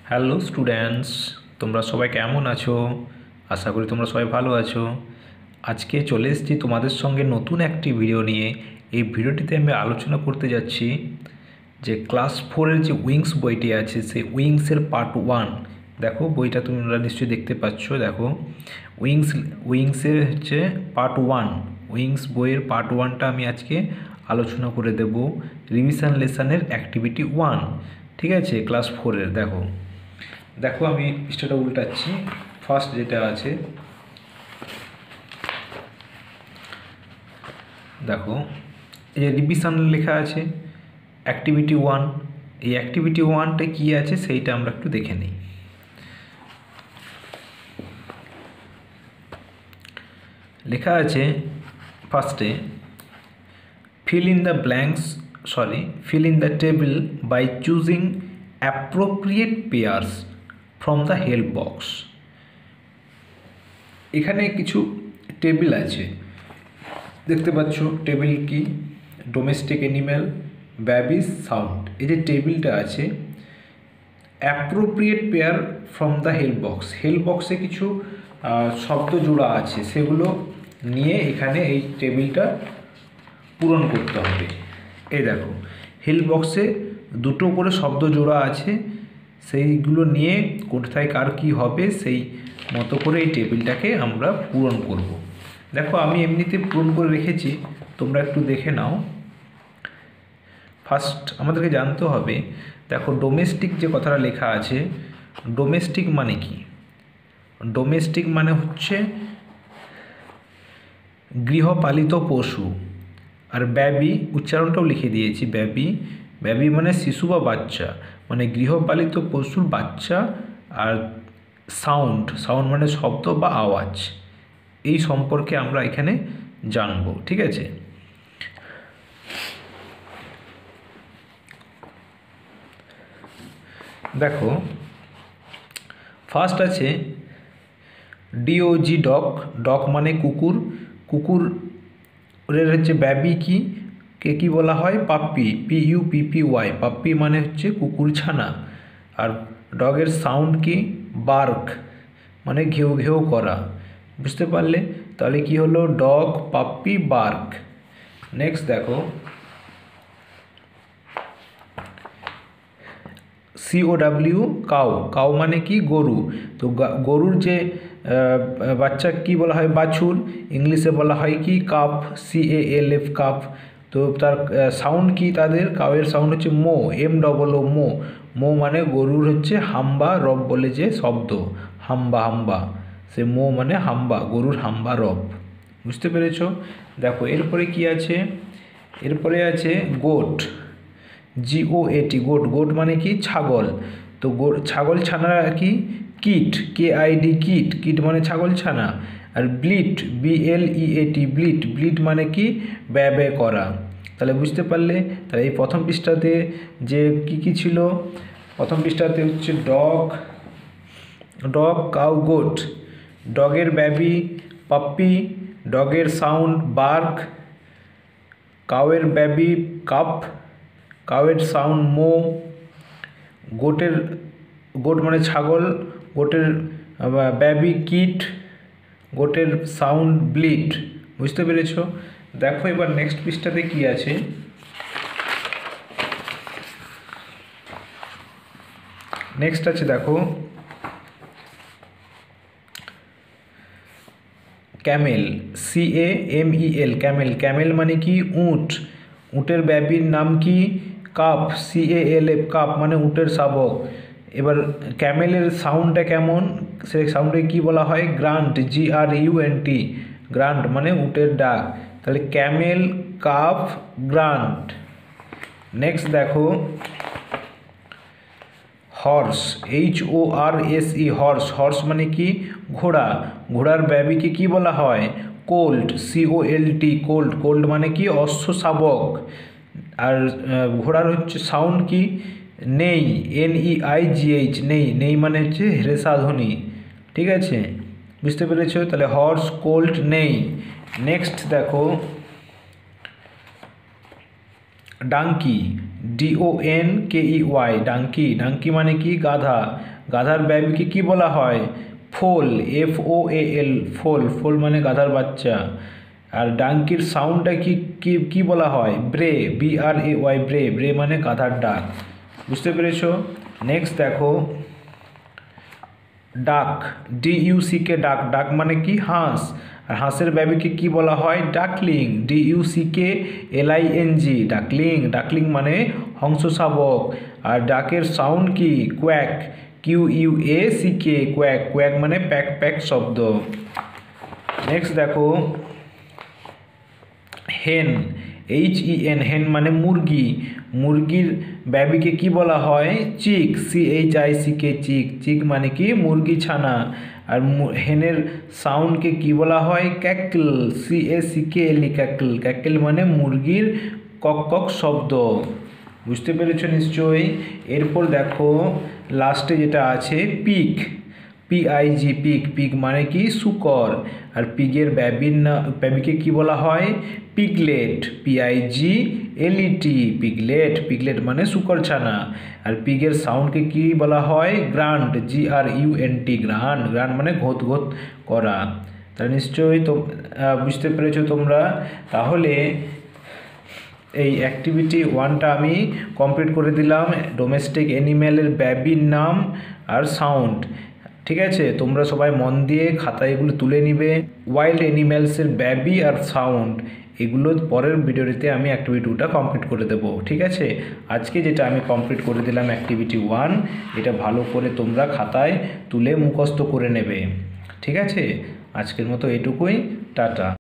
Hello students, তোমরা সবাই কেমন আছো? আশা করি তোমরা সবাই ভালো আছো। আজকে চলে এসেছি তোমাদের সঙ্গে নতুন একটি ভিডিও নিয়ে। এই ভিডিওটিতে আমি আলোচনা করতে যাচ্ছি যে ক্লাস 4-এর যে উইংস বইটি আছে সেই উইংসের পার্ট 1। দেখো বইটা তোমরা নিশ্চয়ই দেখতে পাচ্ছ। দেখো উইংসের হচ্ছে পার্ট 1। উইংস বইয়ের পার্ট 1টা আমি আজকে আলোচনা করে দেব রিভিশন লেসনের অ্যাক্টিভিটি 1। ঠিক আছে, ক্লাস 4-এর। দেখো আমি পৃষ্ঠাটা উল্টাচ্ছি। ফার্স্ট যেটা আছে দেখো, এই রিভিশন লেখা আছে অ্যাক্টিভিটি 1। এই অ্যাক্টিভিটি 1টা কী আছে সেইটা আমরা একটু দেখে নিই। লেখা আছে ফার্স্টে, fill in the table by choosing appropriate pairs from the help box। এখানে কিছু টেবিল আছে, দেখতে পাচ্ছ। টেবিল কি? Domestic animal, babies, sound. এই যে টেবিলটা আছে, appropriate pair from the help box. Help বক্সে কিছু শব্দ জোড়া আছে, সেগুলো নিয়ে এখানে এই টেবিলটা পূরণ করতে হবে। এই দেখো, হেল্প বক্সে দুটো করে শব্দ জোড়া আছে, সেইগুলো নিয়ে কোথায় কার কী হবে সেই মতো করে এই টেবিলটাকে আমরা পূরণ করব। দেখো আমি এমনিতে পূরণ করে রেখেছি, তোমরা একটু দেখে নাও। ফার্স্ট আমাদেরকে জানতে হবে, দেখো ডোমেস্টিক যে কথাটা লেখা আছে, ডোমেস্টিক মানে কি? ডোমেস্টিক মানে হচ্ছে গৃহপালিত পশু। আর বেবি উচ্চারণটাও লিখে দিয়েছি, বেবি মানে শিশু বা বাচ্চা, মানে গৃহপালিত পশুর বাচ্চা। আর সাউন্ড মানে শব্দ বা আওয়াজ। এই সম্পর্কে আমরা এখানে জানবো। ঠিক আছে, দেখো ফার্স্ট আছে ডিওজি, ডগ মানে কুকুর। কুকুরের হচ্ছে বেবি কি বলা হয়? Puppy, PUPPY। পাপ্পি মানে হচ্ছে কুকুর ছানা। আর ডগের সাউন্ড কি? বার্ক, মানে ঘেউ ঘেউ করা। বুঝতে পারলে? তাহলে কি হলো? Dog, puppy, bark. নেক্সট দেখো COW, কাউ মানে কি? গরু। তো গরুর যে বাচ্চা কি বলা হয়? বাছুর। ইংলিশে বলা হয় কি? Cup, CALF, cup. তো তার সাউন্ড কি? তাদের কাউয়ের সাউন্ড হচ্ছে মো, MOO, মো মানে গরুর হচ্ছে হাম্বা রব বলে যে শব্দ, হাম্বা। সে মো মানে হাম্বা, গরুর হাম্বা রব। বুঝতে পেরেছ? দেখো এরপরে কি আছে? এরপরে আছে গোট, GOAT, গোট মানে কি? ছাগল। তো ছাগল ছানারা কি? কিট, KID, কিট মানে ছাগল ছানা। আর ব্লিট, BLEAT, ব্লিট মানে কি? ব্যয় করা। তাহলে বুঝতে পারলে? তাহলে এই প্রথম পৃষ্ঠাতে যে কি ছিল? প্রথম পৃষ্ঠাতে হচ্ছে ডগ, কাউ, গোট। ডগের বেবি পাপ্পি, ডগের সাউন্ড বার্ক, কাউয়ের বেবি কাপ, কাউয়ের সাউন্ড মো, গোট মানে ছাগল, গোটের বেবি কিট, গোটের সাউন্ড ব্লিট। বুঝতে পেরেছ? দেখো এবার নেক্সট পৃষ্ঠাতে কি আছে। নেক্সট আছে দেখো ক্যামেল, CAMEL, ক্যামেল মানে কি? উট। উটের বেবির নাম কি? কাপ, CALF, কাপ মানে উটের শাবক। এবার ক্যামেলের সাউন্ডটা কেমন? সে সাউন্ডে কি বলা হয়? গ্রান্ট, GRUNT, গ্রান্ট মানে উটের ডাক। তাহলে ক্যামেল, কাপ, গ্রান্ট। নেক্সট দেখো হর্স, HORSE, হর্স মানে কি? ঘোড়া। ঘোড়ার বেবিকে কি বলা হয়? কোল্ট, COLT, কোল্ট মানে কি? অশ্ব শাবক। আর ঘোড়ার হচ্ছে সাউন্ড কি? নেই, NEIGH, নেই মানে হচ্ছে হ্রেষাধ্বনি। ঠিক আছে, বুঝতে পেরেছ? তাহলে হর্স, কোল্ট, নেই। নেক্সট দেখো ডাঙ্কি, DONKEY, ডাঙ্কি। ডাঙ্কি মানে কি? গাধা। গাধার বেবিকে কি বলা হয়? ফোল, FOAL, ফোল। ফোল মানে গাধার বাচ্চা। আর ডাঙ্কির সাউন্ডটা কি কি কি বলা হয়? ব্রে, BRAY, ব্রে। ব্রে মানে গাধার ডাক। বুঝতে পেরেছো? নেক্সট দেখো, ডাক, DUCK, ডাক। ডাক মানে কি? হাঁস। আর হাঁসের বেবিকে কি বলা হয়? Duckling, DUCKLING, duckling. ডাকলিং মানে হংস শাবক। আর ডাকের সাউন্ড কি? Quack, QUACK, quack. কোয়াক মানে প্যাক প্যাক শব্দ। নেক্সট দেখো, হেন, HEN, হেন মানে মুরগি। মুরগির বেবিকে কি বলা হয়? চিক, CHICK, চিক। চিক মানে কি? মুরগি ছানা। আর হেনের সাউন্ডকে কি বলা হয়? Cackle, CACKL, cackle. ক্যাকল মানে মুরগির কক কক শব্দ। বুঝতে পেরেছো নিশ্চয়ই? এরপর দেখো লাস্টে যেটা আছে, পিগ, PIG, পিগ। পিগ মানে কি? শূকর। আর পিগের বেবিকে কি বলা হয়? Piglet, PIGLET, piglet. পিগলেট মানে শূকর ছানা। আর পিগের সাউন্ডকে কি বলা হয়? Grant, GRUNT, grant. গ্রান্ট মানে ঘোত ঘোত করা। তাহলে নিশ্চয়ই তো বুঝতে পেরেছো তোমরা। তাহলে এই অ্যাক্টিভিটি 1টা আমি কমপ্লিট করে দিলাম, ডোমেস্টিক অ্যানিম্যালের বেবির নাম আর সাউন্ড। ঠিক আছে, তোমরা সবাই মন দিয়ে খাতায় এগুলো তুলে নিবে। ওয়াইল্ড অ্যানিম্যালসের বেবি আর সাউন্ড, এগুলো পরের ভিডিওতে আমি অ্যাক্টিভিটি 2টা কমপ্লিট করে দেবো। ঠিক আছে, আজকে যেটা আমি কমপ্লিট করে দিলাম অ্যাক্টিভিটি 1, এটা ভালো করে তোমরা খাতায় তুলে মুখস্থ করে নেবে। ঠিক আছে, আজকের মতো এটুকুই। টাটা।